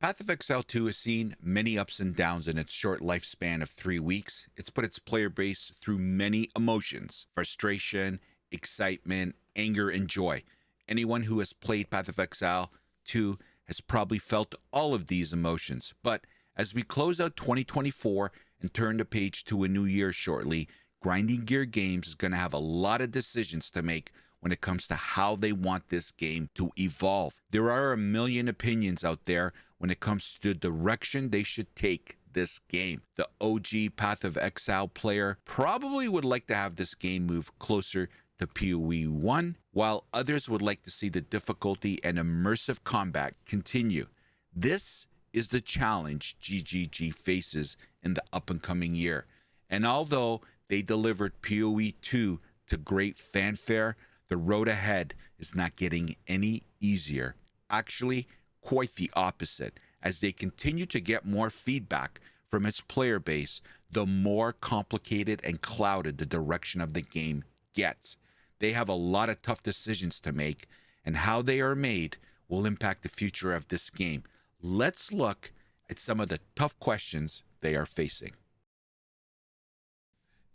Path of Exile 2 has seen many ups and downs in its short lifespan of 3 weeks. It's put its player base through many emotions: frustration, excitement, anger, and joy. Anyone who has played Path of Exile 2 has probably felt all of these emotions. But as we close out 2024 and turn the page to a new year shortly, Grinding Gear Games is going to have a lot of decisions to make when it comes to how they want this game to evolve. There are a million opinions out there when it comes to the direction they should take this game. The OG Path of Exile player probably would like to have this game move closer to PoE 1, while others would like to see the difficulty and immersive combat continue. This is the challenge GGG faces in the up-and-coming year. And although they delivered PoE 2 to great fanfare, the road ahead is not getting any easier. Actually, quite the opposite. As they continue to get more feedback from its player base, the more complicated and clouded the direction of the game gets. They have a lot of tough decisions to make, and how they are made will impact the future of this game. Let's look at some of the tough questions they are facing.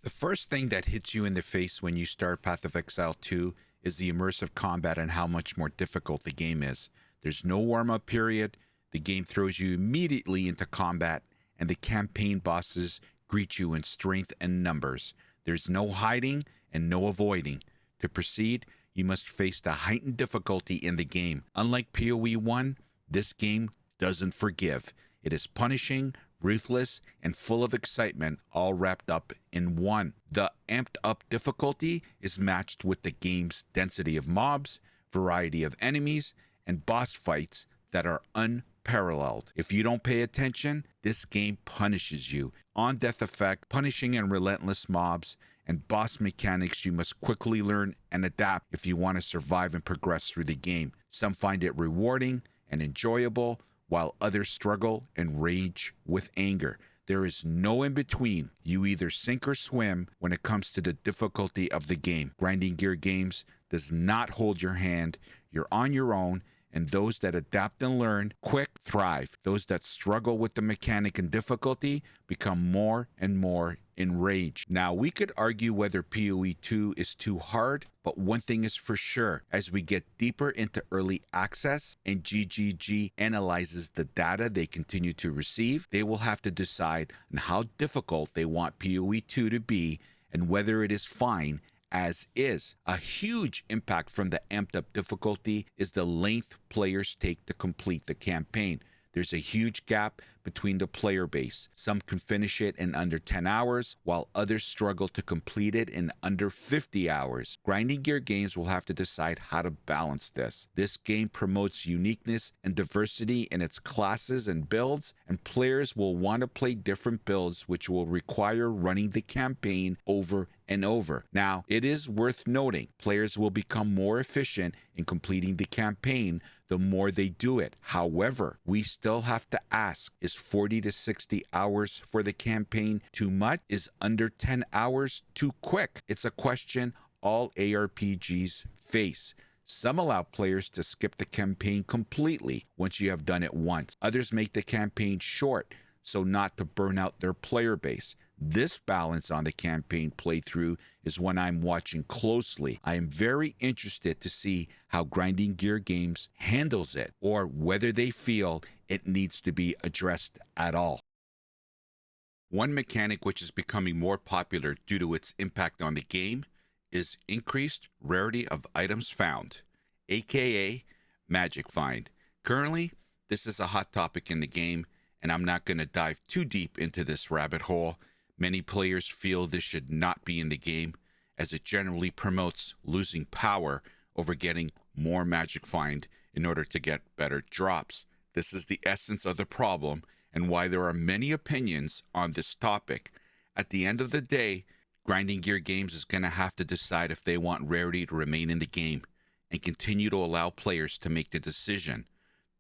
The first thing that hits you in the face when you start Path of Exile 2 is the immersive combat and how much more difficult the game is. There's no warm-up period. The game throws you immediately into combat, and the campaign bosses greet you in strength and numbers. There's no hiding and no avoiding. To proceed, you must face the heightened difficulty in the game. Unlike PoE 1, this game doesn't forgive. It is punishing, ruthless, and full of excitement, all wrapped up in one. The amped up difficulty is matched with the game's density of mobs, variety of enemies, and boss fights that are unparalleled. If you don't pay attention, this game punishes you. On-death effect, punishing and relentless mobs, and boss mechanics you must quickly learn and adapt if you want to survive and progress through the game. Some find it rewarding and enjoyable, while others struggle and rage with anger. There is no in between. You either sink or swim when it comes to the difficulty of the game. Grinding Gear Games does not hold your hand. You're on your own, and those that adapt and learn quick thrive. Those that struggle with the mechanic and difficulty become more and more enraged. Now, we could argue whether PoE 2 is too hard, but one thing is for sure: as we get deeper into early access and GGG analyzes the data they continue to receive, they will have to decide on how difficult they want PoE 2 to be and whether it is fine as is. A huge impact from the amped up difficulty is the length players take to complete the campaign. There's a huge gap between the player base. Some can finish it in under 10 hours, while others struggle to complete it in under 50 hours. Grinding Gear Games will have to decide how to balance this. This game promotes uniqueness and diversity in its classes and builds, and players will want to play different builds, which will require running the campaign over and over. Now, it is worth noting, players will become more efficient in completing the campaign the more they do it. However, we still have to ask, is 40 to 60 hours for the campaign too much? Is under 10 hours too quick? It's a question all ARPGs face. Some allow players to skip the campaign completely once you have done it once. Others make the campaign short so not to burn out their player base. This balance on the campaign playthrough is one I'm watching closely. I am very interested to see how Grinding Gear Games handles it, or whether they feel it needs to be addressed at all. One mechanic which is becoming more popular due to its impact on the game is increased rarity of items found, aka Magic Find. Currently, this is a hot topic in the game, and I'm not going to dive too deep into this rabbit hole. Many players feel this should not be in the game, as it generally promotes losing power over getting more Magic Find in order to get better drops. This is the essence of the problem and why there are many opinions on this topic. At the end of the day, Grinding Gear Games is going to have to decide if they want Rarity to remain in the game and continue to allow players to make the decision.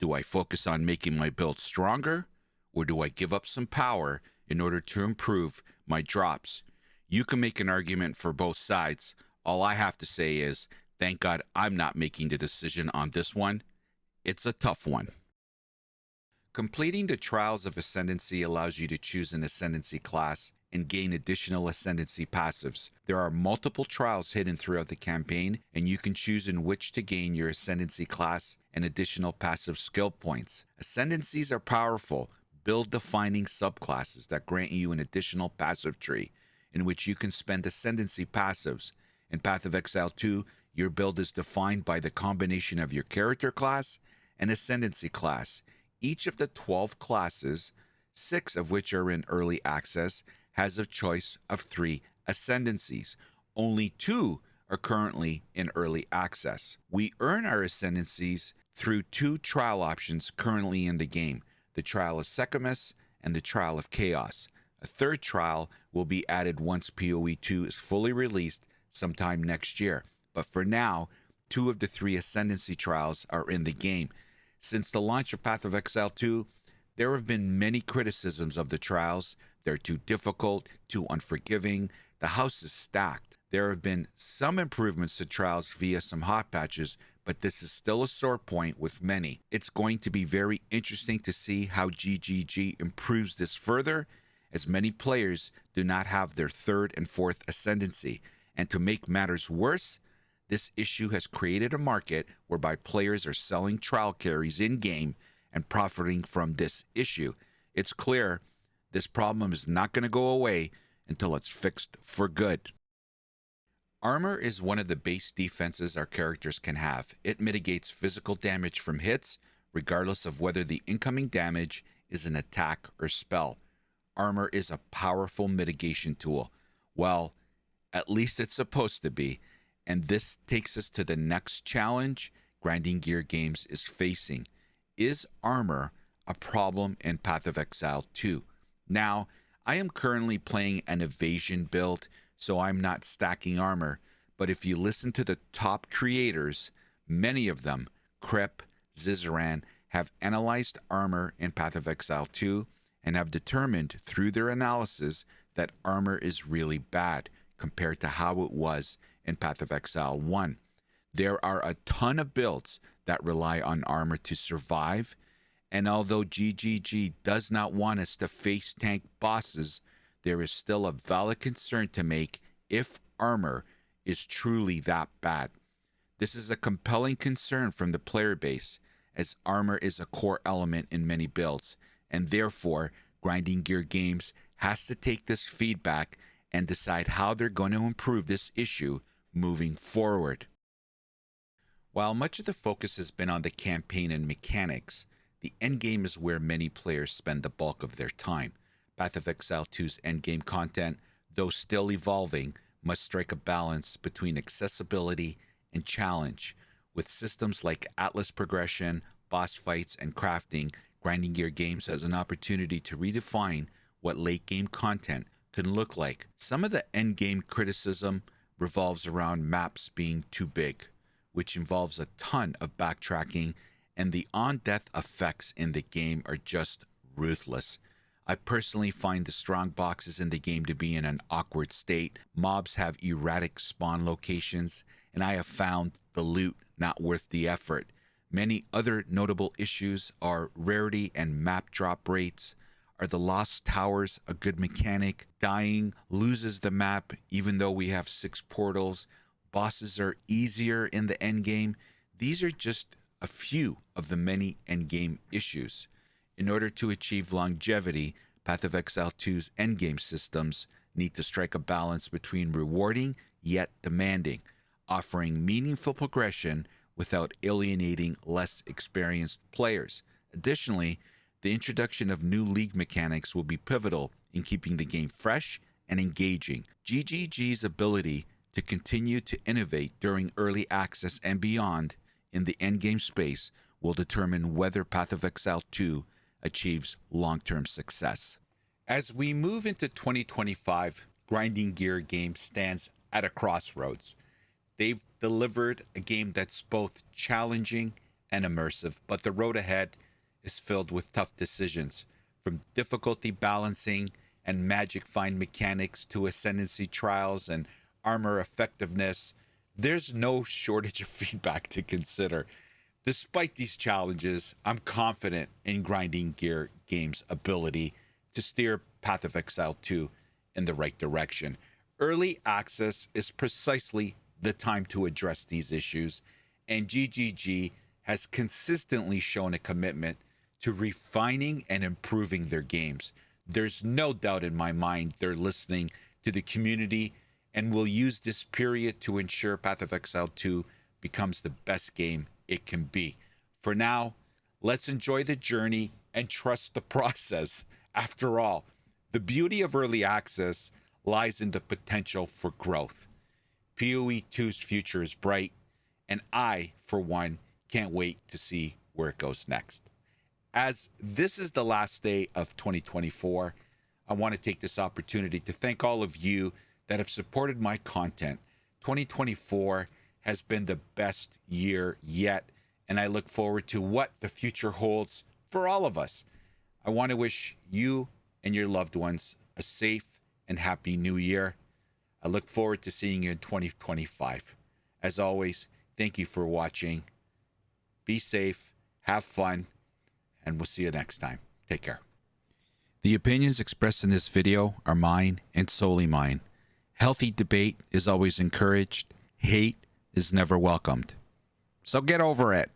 Do I focus on making my build stronger, or do I give up some power in order to improve my drops? You can make an argument for both sides. All I have to say is, thank God I'm not making the decision on this one. It's a tough one. Completing the Trials of Ascendancy allows you to choose an Ascendancy class and gain additional Ascendancy passives. There are multiple trials hidden throughout the campaign, and you can choose in which to gain your Ascendancy class and additional passive skill points. Ascendancies are powerful, build-defining subclasses that grant you an additional passive tree, in which you can spend Ascendancy passives. In Path of Exile 2, your build is defined by the combination of your character class and Ascendancy class. Each of the 12 classes, 6 of which are in early access, has a choice of 3 Ascendancies. Only 2 are currently in early access. We earn our Ascendancies through 2 trial options currently in the game, the Trial of Secamus and the Trial of Chaos. A third trial will be added once PoE 2 is fully released sometime next year. But for now, 2 of the 3 Ascendancy trials are in the game. Since the launch of Path of Exile 2, there have been many criticisms of the trials. They're too difficult, too unforgiving. The house is stacked. There have been some improvements to trials via some hot patches, but this is still a sore point with many. It's going to be very interesting to see how GGG improves this further, as many players do not have their 3rd and 4th Ascendancy. And to make matters worse, this issue has created a market whereby players are selling trial carries in-game and profiting from this issue. It's clear this problem is not going to go away until it's fixed for good. Armor is one of the base defenses our characters can have. It mitigates physical damage from hits, regardless of whether the incoming damage is an attack or spell. Armor is a powerful mitigation tool. Well, at least it's supposed to be. And this takes us to the next challenge Grinding Gear Games is facing. Is armor a problem in Path of Exile 2? Now, I am currently playing an evasion build, so I'm not stacking armor. But if you listen to the top creators, many of them, Crep, Zizaran, have analyzed armor in Path of Exile 2 and have determined through their analysis that armor is really bad compared to how it was in Path of Exile 1. There are a ton of builds that rely on armor to survive, and although GGG does not want us to face tank bosses, there is still a valid concern to make if armor is truly that bad. This is a compelling concern from the player base, as armor is a core element in many builds, and therefore Grinding Gear Games has to take this feedback and decide how they're going to improve this issue moving forward. While much of the focus has been on the campaign and mechanics, the endgame is where many players spend the bulk of their time. Path of Exile 2's endgame content, though still evolving, must strike a balance between accessibility and challenge. With systems like Atlas progression, boss fights, and crafting, Grinding Gear Games has an opportunity to redefine what late game content can look like. Some of the endgame criticism revolves around maps being too big, which involves a ton of backtracking, and the on-death effects in the game are just ruthless. I personally find the strong boxes in the game to be in an awkward state. Mobs have erratic spawn locations, and I have found the loot not worth the effort. Many other notable issues are rarity and map drop rates. Are the Lost Towers a good mechanic? Dying loses the map even though we have 6 portals. Bosses are easier in the endgame. These are just a few of the many endgame issues. In order to achieve longevity, Path of Exile 2's endgame systems need to strike a balance between rewarding yet demanding, offering meaningful progression without alienating less experienced players. Additionally, the introduction of new league mechanics will be pivotal in keeping the game fresh and engaging. GGG's ability to continue to innovate during early access and beyond in the endgame space will determine whether Path of Exile 2 achieves long-term success. As we move into 2025, Grinding Gear Games stands at a crossroads. They've delivered a game that's both challenging and immersive, but the road ahead is filled with tough decisions, from difficulty balancing and magic find mechanics to ascendancy trials and armor effectiveness. There's no shortage of feedback to consider. Despite these challenges, I'm confident in Grinding Gear Games' ability to steer Path of Exile 2 in the right direction. Early access is precisely the time to address these issues, and GGG has consistently shown a commitment to refining and improving their games. There's no doubt in my mind they're listening to the community and will use this period to ensure Path of Exile 2 becomes the best game it can be. For now, let's enjoy the journey and trust the process. After all, the beauty of early access lies in the potential for growth. PoE 2's future is bright, and I, for one, can't wait to see where it goes next. As this is the last day of 2024, I want to take this opportunity to thank all of you that have supported my content. 2024 has been the best year yet, and I look forward to what the future holds for all of us. I want to wish you and your loved ones a safe and happy new year. I look forward to seeing you in 2025. As always, thank you for watching. Be safe, have fun, and we'll see you next time. Take care. The opinions expressed in this video are mine and solely mine. Healthy debate is always encouraged. Hate is never welcomed. So get over it.